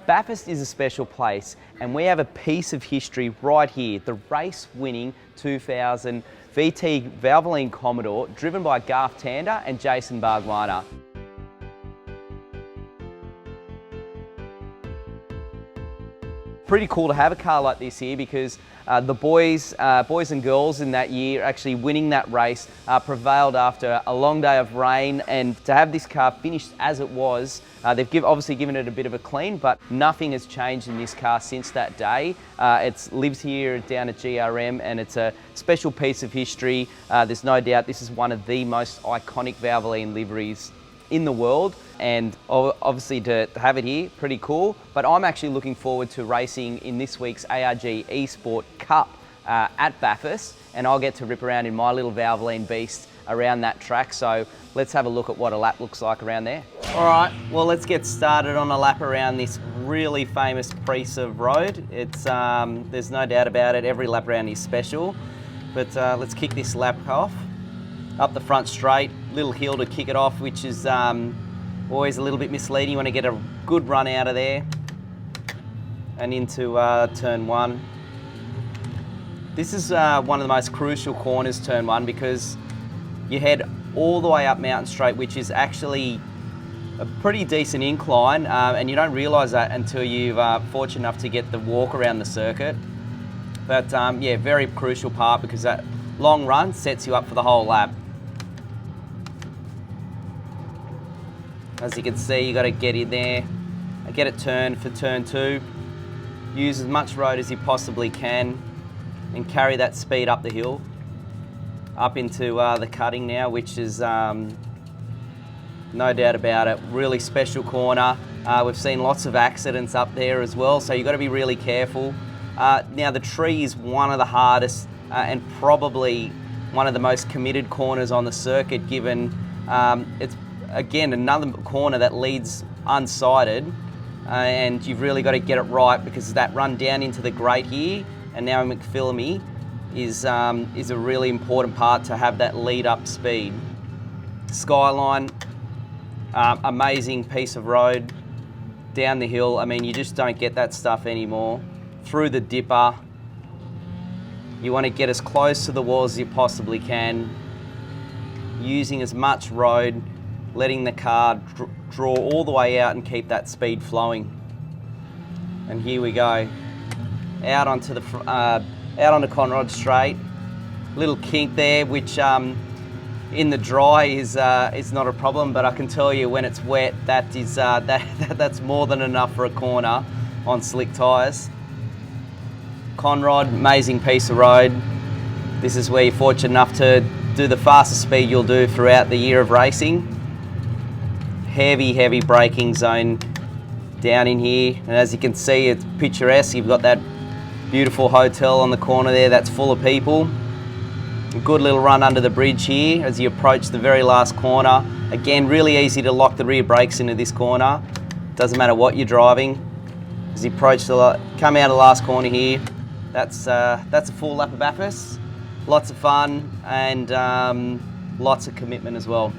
Bathurst is a special place, and we have a piece of history right here, the race-winning 2000 VT Valvoline Commodore, driven by Garth Tander and Jason Bargwanna. Pretty cool to have a car like this here because the boys and girls in that year actually winning that race prevailed after a long day of rain, and to have this car finished as it was, they've obviously given it a bit of a clean, but nothing has changed in this car since that day. It lives here down at GRM, and it's a special piece of history. There's no doubt this is one of the most iconic Valvoline liveries in the world, and obviously to have it here, pretty cool. But I'm actually looking forward to racing in this week's ARG eSport Cup at Bathurst, and I'll get to rip around in my little Valvoline beast around that track. So let's have a look at what a lap looks like around there. All right, well, let's get started on a lap around this really famous piece of road. It's there's no doubt about it, every lap around is special, but let's kick this lap off. Up the front straight, little hill to kick it off, which is always a little bit misleading. You want to get a good run out of there and into turn one. This is one of the most crucial corners, turn one, because you head all the way up Mountain Straight, which is actually a pretty decent incline, and you don't realise that until you're fortunate enough to get the walk around the circuit. But yeah, very crucial part because that long run sets you up for the whole lap. As you can see, you got to get in there, get it turned for turn two, use as much road as you possibly can, and carry that speed up the hill, up into the cutting now, which is no doubt about it, really special corner. We've seen lots of accidents up there as well, so you've got to be really careful. Now the tree is one of the hardest and probably one of the most committed corners on the circuit, given it's again another corner that leads unsighted, and you've really got to get it right because that run down into the grate here and now McPhillamy is a really important part to have that lead up speed. Skyline, amazing piece of road down the hill. I mean, you just don't get that stuff anymore. Through the dipper, you want to get as close to the walls as you possibly can, using as much road, letting the car draw all the way out and keep that speed flowing. And here we go, out onto Conrod Straight. Little kink there, which in the dry is not a problem, but I can tell you when it's wet, that is that's more than enough for a corner on slick tyres. Conrod, amazing piece of road. This is where you're fortunate enough to do the fastest speed you'll do throughout the year of racing. Heavy braking zone down in here, and as you can see, it's picturesque. You've got that beautiful hotel on the corner there that's full of people. A good little run under the bridge here as you approach the very last corner. Again, really easy to lock the rear brakes into this corner. Doesn't matter what you're driving. As you approach come out of the last corner here, that's a full lap of Bathurst. Lots of fun and lots of commitment as well.